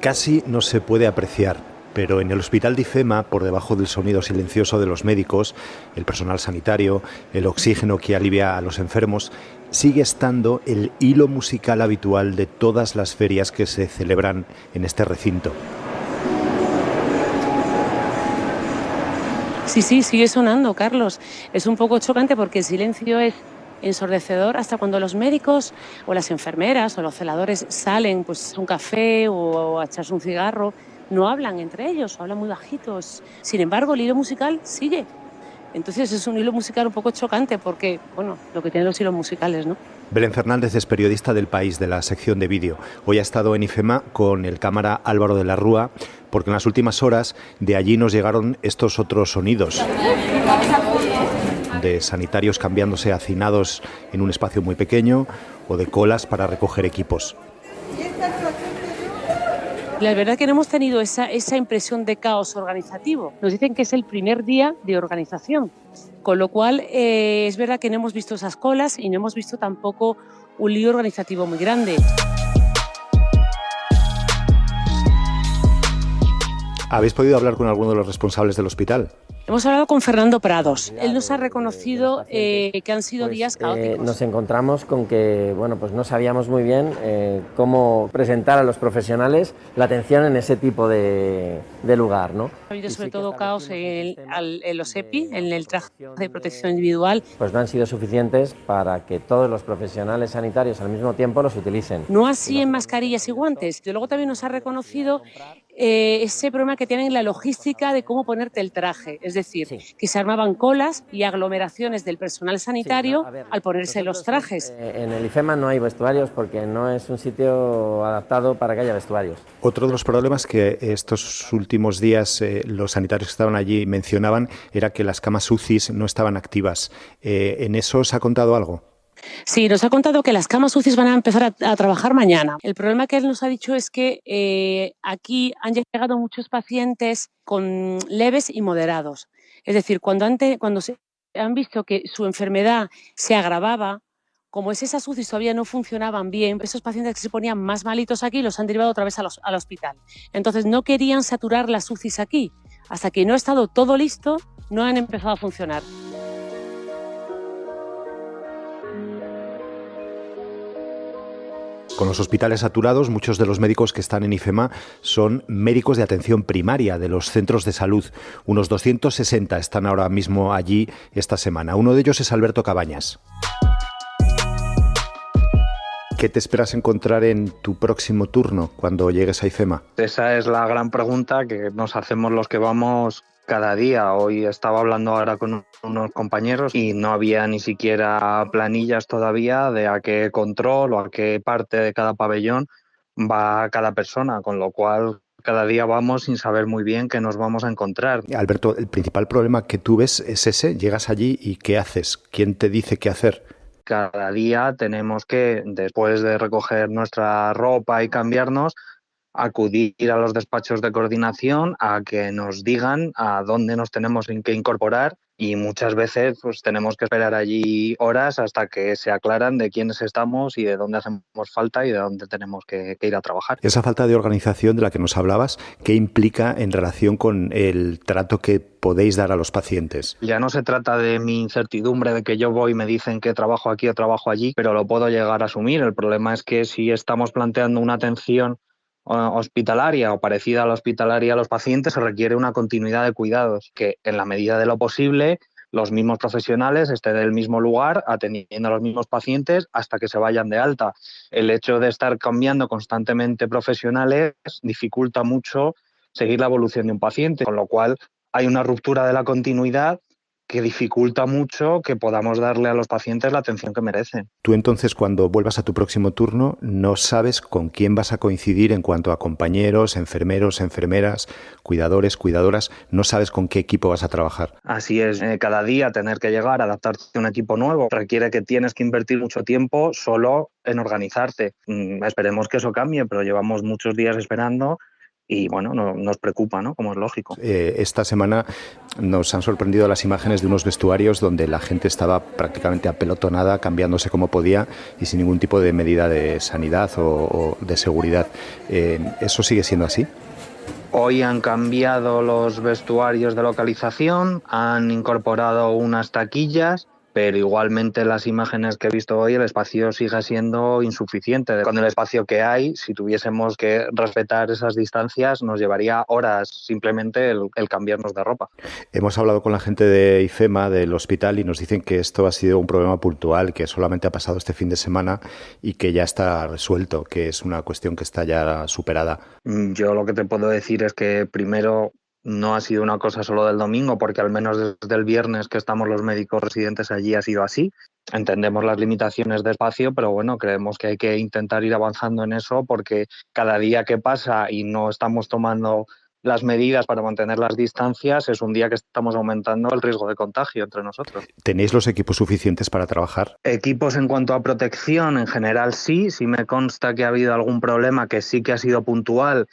Casi no se puede apreciar, pero en el hospital de IFEMA, por debajo del sonido silencioso de los médicos, el personal sanitario, el oxígeno que alivia a los enfermos, sigue estando el hilo musical habitual de todas las ferias que se celebran en este recinto. Sí, sigue sonando, Carlos. Es un poco chocante porque el silencio es ensordecedor hasta cuando los médicos o las enfermeras o los celadores salen pues, a un café o a echarse un cigarro. No hablan entre ellos o hablan muy bajitos. Sin embargo, el hilo musical sigue. Entonces es un hilo musical un poco chocante porque, bueno, lo que tienen los hilos musicales, ¿no? Belén Fernández es periodista del País, de la sección de vídeo. Hoy ha estado en IFEMA con el cámara Álvaro de la Rúa, porque en las últimas horas de allí nos llegaron estos otros sonidos de sanitarios cambiándose hacinados en un espacio muy pequeño o de colas para recoger equipos. La verdad que no hemos tenido esa impresión de caos organizativo. Nos dicen que es el primer día de organización, con lo cual es verdad que no hemos visto esas colas y no hemos visto tampoco un lío organizativo muy grande. ¿Habéis podido hablar con alguno de los responsables del hospital? Hemos hablado con Fernando Prados. Él nos ha reconocido que han sido días caóticos. Nos encontramos con que pues no sabíamos muy bien cómo presentar a los profesionales la atención en ese tipo de lugar, ¿no? Ha habido sobre todo caos en los EPI, en el traje de protección individual. Pues no han sido suficientes para que todos los profesionales sanitarios al mismo tiempo los utilicen. No así en mascarillas y guantes. Y luego también nos ha reconocido ese problema que tienen en la logística de cómo ponerte el traje. Es decir, que se armaban colas y aglomeraciones del personal sanitario al ponerse los trajes. En el IFEMA no hay vestuarios porque no es un sitio adaptado para que haya vestuarios. Otro de los problemas que estos últimos días los sanitarios que estaban allí mencionaban era que las camas UCI no estaban activas. ¿En eso os ha contado algo? Sí, nos ha contado que las camas UCI van a empezar a trabajar mañana. El problema que él nos ha dicho es que aquí han llegado muchos pacientes con leves y moderados. Es decir, cuando se han visto que su enfermedad se agravaba, como esas UCI todavía no funcionaban bien, esos pacientes que se ponían más malitos aquí los han derivado otra vez al hospital. Entonces no querían saturar las UCI aquí. Hasta que no ha estado todo listo, no han empezado a funcionar. Con los hospitales saturados, muchos de los médicos que están en IFEMA son médicos de atención primaria de los centros de salud. Unos 260 están ahora mismo allí esta semana. Uno de ellos es Alberto Cabañas. ¿Qué te esperas encontrar en tu próximo turno cuando llegues a IFEMA? Esa es la gran pregunta que nos hacemos los que vamos cada día. Hoy estaba hablando ahora con unos compañeros y no había ni siquiera planillas todavía de a qué control o a qué parte de cada pabellón va cada persona, con lo cual cada día vamos sin saber muy bien qué nos vamos a encontrar. Alberto, el principal problema que tú ves es ese. Llegas allí y ¿qué haces? ¿Quién te dice qué hacer? Cada día tenemos que, después de recoger nuestra ropa y cambiarnos, acudir a los despachos de coordinación a que nos digan a dónde nos tenemos que incorporar y muchas veces pues tenemos que esperar allí horas hasta que se aclaran de quiénes estamos y de dónde hacemos falta y de dónde tenemos que ir a trabajar. Esa falta de organización de la que nos hablabas, ¿qué implica en relación con el trato que podéis dar a los pacientes? Ya no se trata de mi incertidumbre de que yo voy y me dicen que trabajo aquí o trabajo allí, pero lo puedo llegar a asumir. El problema es que si estamos planteando una atención hospitalaria o parecida a la hospitalaria a los pacientes, se requiere una continuidad de cuidados, que en la medida de lo posible los mismos profesionales estén en el mismo lugar atendiendo a los mismos pacientes hasta que se vayan de alta. El hecho de estar cambiando constantemente profesionales dificulta mucho seguir la evolución de un paciente, con lo cual hay una ruptura de la continuidad que dificulta mucho que podamos darle a los pacientes la atención que merecen. Tú entonces, cuando vuelvas a tu próximo turno, no sabes con quién vas a coincidir en cuanto a compañeros, enfermeros, enfermeras, cuidadores, cuidadoras, no sabes con qué equipo vas a trabajar. Así es, cada día tener que llegar a adaptarte a un equipo nuevo requiere que tienes que invertir mucho tiempo solo en organizarte. Esperemos que eso cambie, pero llevamos muchos días esperando y bueno, nos preocupa, ¿no? Como es lógico. Esta semana nos han sorprendido las imágenes de unos vestuarios donde la gente estaba prácticamente apelotonada, cambiándose como podía y sin ningún tipo de medida de sanidad o de seguridad. ¿Eso sigue siendo así? Hoy han cambiado los vestuarios de localización, han incorporado unas taquillas, pero igualmente las imágenes que he visto hoy, el espacio sigue siendo insuficiente. Con el espacio que hay, si tuviésemos que respetar esas distancias, nos llevaría horas simplemente el cambiarnos de ropa. Hemos hablado con la gente de IFEMA, del hospital, y nos dicen que esto ha sido un problema puntual, que solamente ha pasado este fin de semana y que ya está resuelto, que es una cuestión que está ya superada. Yo lo que te puedo decir es que primero no ha sido una cosa solo del domingo, porque al menos desde el viernes que estamos los médicos residentes allí ha sido así. Entendemos las limitaciones de espacio, pero bueno, creemos que hay que intentar ir avanzando en eso, porque cada día que pasa y no estamos tomando las medidas para mantener las distancias, es un día que estamos aumentando el riesgo de contagio entre nosotros. ¿Tenéis los equipos suficientes para trabajar? Equipos en cuanto a protección, en general sí me consta que ha habido algún problema que sí que ha sido puntual,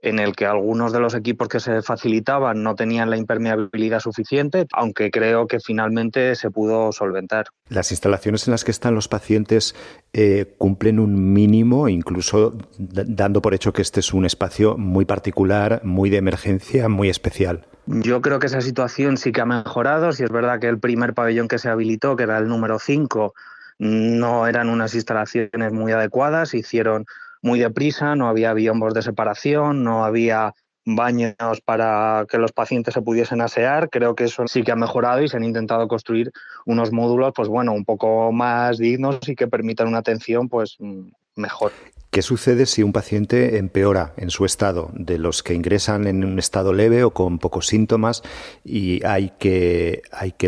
en el que algunos de los equipos que se facilitaban no tenían la impermeabilidad suficiente, aunque creo que finalmente se pudo solventar. ¿Las instalaciones en las que están los pacientes cumplen un mínimo, incluso dando por hecho que este es un espacio muy particular, muy de emergencia, muy especial? Yo creo que esa situación sí que ha mejorado. Si es verdad que el primer pabellón que se habilitó, que era el número 5, no eran unas instalaciones muy adecuadas, se hicieron muy deprisa, no había biombos de separación, no había baños para que los pacientes se pudiesen asear. Creo que eso sí que ha mejorado y se han intentado construir unos módulos, pues bueno, un poco más dignos y que permitan una atención pues mejor. ¿Qué sucede si un paciente empeora en su estado, de los que ingresan en un estado leve o con pocos síntomas y hay que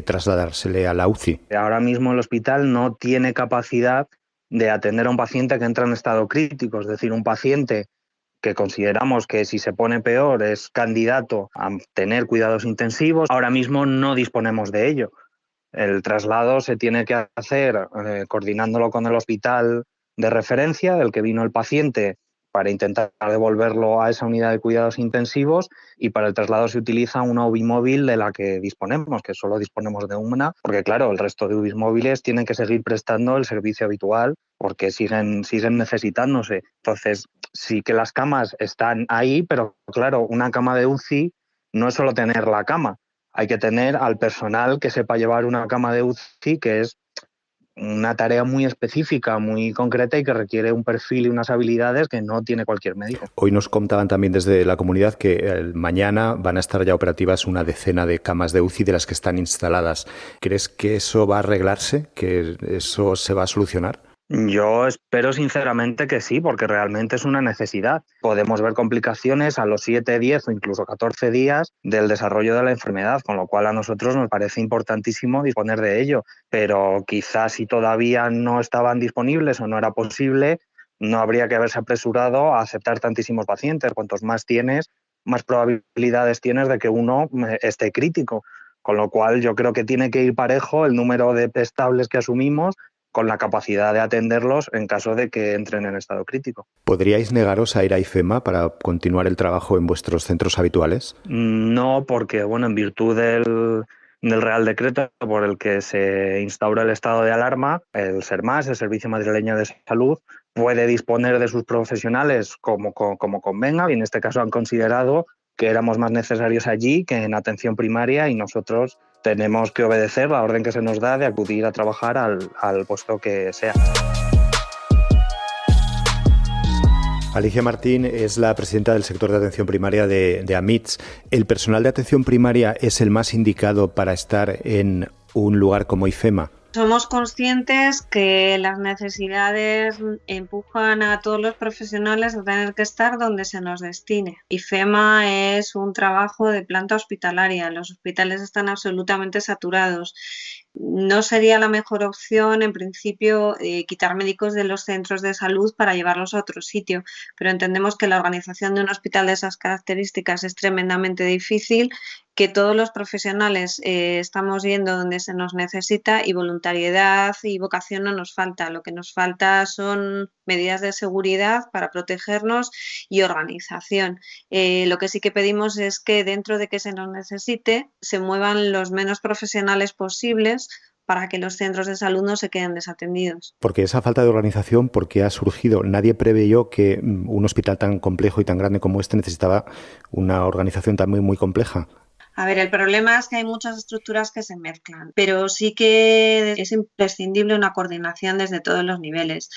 trasladársele a la UCI? Ahora mismo el hospital no tiene capacidad de atender a un paciente que entra en estado crítico, es decir, un paciente que consideramos que si se pone peor es candidato a tener cuidados intensivos. Ahora mismo no disponemos de ello. El traslado se tiene que hacer coordinándolo con el hospital de referencia del que vino el paciente para intentar devolverlo a esa unidad de cuidados intensivos, y para el traslado se utiliza una UBI móvil de la que disponemos, que solo disponemos de una, porque claro, el resto de UBIs móviles tienen que seguir prestando el servicio habitual porque siguen necesitándose. Entonces, sí que las camas están ahí, pero claro, una cama de UCI no es solo tener la cama, hay que tener al personal que sepa llevar una cama de UCI, que es una tarea muy específica, muy concreta y que requiere un perfil y unas habilidades que no tiene cualquier médico. Hoy nos contaban también desde la comunidad que mañana van a estar ya operativas una decena de camas de UCI de las que están instaladas. ¿Crees que eso va a arreglarse? ¿Que eso se va a solucionar? Yo espero sinceramente que sí, porque realmente es una necesidad. Podemos ver complicaciones a los 7, 10 o incluso 14 días del desarrollo de la enfermedad, con lo cual a nosotros nos parece importantísimo disponer de ello. Pero quizás si todavía no estaban disponibles o no era posible, no habría que haberse apresurado a aceptar tantísimos pacientes. Cuantos más tienes, más probabilidades tienes de que uno esté crítico. Con lo cual yo creo que tiene que ir parejo el número de estables que asumimos con la capacidad de atenderlos en caso de que entren en estado crítico. ¿Podríais negaros a ir a IFEMA para continuar el trabajo en vuestros centros habituales? No, porque bueno, en virtud del Real Decreto por el que se instaura el estado de alarma, el SERMAS, el Servicio Madrileño de Salud, puede disponer de sus profesionales como convenga, y en este caso han considerado que éramos más necesarios allí que en atención primaria, y nosotros tenemos que obedecer la orden que se nos da de acudir a trabajar al puesto que sea. Alicia Martín es la presidenta del sector de atención primaria de AMITS. ¿El personal de atención primaria es el más indicado para estar en un lugar como IFEMA? Somos conscientes que las necesidades empujan a todos los profesionales a tener que estar donde se nos destine. IFEMA es un trabajo de planta hospitalaria, los hospitales están absolutamente saturados. No sería la mejor opción, en principio, quitar médicos de los centros de salud para llevarlos a otro sitio, pero entendemos que la organización de un hospital de esas características es tremendamente difícil que todos los profesionales estamos yendo donde se nos necesita y voluntariedad y vocación no nos falta. Lo que nos falta son medidas de seguridad para protegernos y organización. Lo que sí que pedimos es que dentro de que se nos necesite se muevan los menos profesionales posibles para que los centros de salud no se queden desatendidos. Porque esa falta de organización, ¿por qué ha surgido? Nadie preveyó que un hospital tan complejo y tan grande como este necesitaba una organización tan muy compleja. A ver, el problema es que hay muchas estructuras que se mezclan, pero sí que es imprescindible una coordinación desde todos los niveles.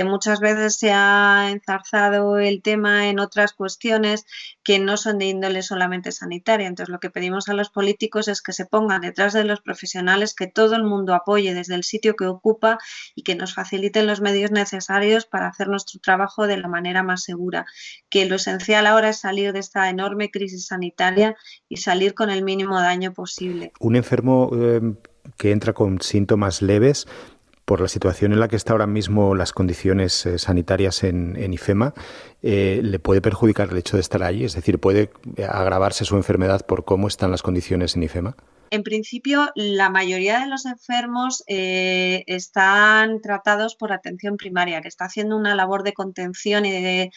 Muchas veces se ha enzarzado el tema en otras cuestiones que no son de índole solamente sanitaria. Entonces, lo que pedimos a los políticos es que se pongan detrás de los profesionales, que todo el mundo apoye desde el sitio que ocupa y que nos faciliten los medios necesarios para hacer nuestro trabajo de la manera más segura. Que lo esencial ahora es salir de esta enorme crisis sanitaria y salir con el mínimo daño posible. Un enfermo que entra con síntomas leves, por la situación en la que está ahora mismo las condiciones sanitarias en IFEMA, ¿le puede perjudicar el hecho de estar allí? Es decir, ¿puede agravarse su enfermedad por cómo están las condiciones en IFEMA? En principio, la mayoría de los enfermos están tratados por atención primaria, que está haciendo una labor de contención y de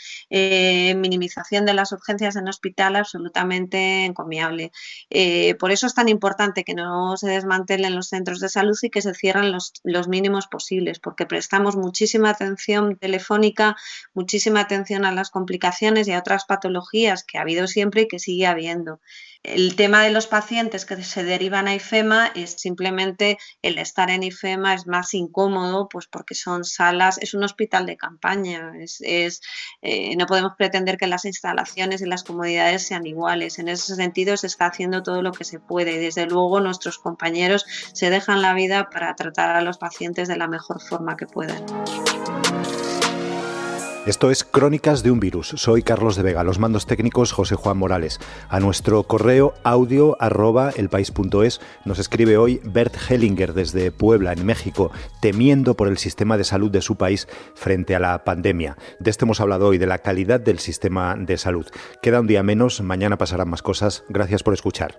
minimización de las urgencias en hospital absolutamente encomiable. Por eso es tan importante que no se desmantelen los centros de salud y que se cierren los mínimos posibles, porque prestamos muchísima atención telefónica, muchísima atención a las complicaciones y a otras patologías que ha habido siempre y que sigue habiendo. El tema de los pacientes que se derivan a IFEMA es simplemente el estar en IFEMA es más incómodo, pues porque son salas, es un hospital de campaña, no podemos pretender que las instalaciones y las comodidades sean iguales. En ese sentido se está haciendo todo lo que se puede. Desde luego nuestros compañeros se dejan la vida para tratar a los pacientes de la mejor forma que puedan. Esto es Crónicas de un virus. Soy Carlos de Vega, los mandos técnicos José Juan Morales. A nuestro correo audio@elpais.es nos escribe hoy Bert Hellinger desde Puebla, en México, temiendo por el sistema de salud de su país frente a la pandemia. De esto hemos hablado hoy, de la calidad del sistema de salud. Queda un día menos, mañana pasarán más cosas. Gracias por escuchar.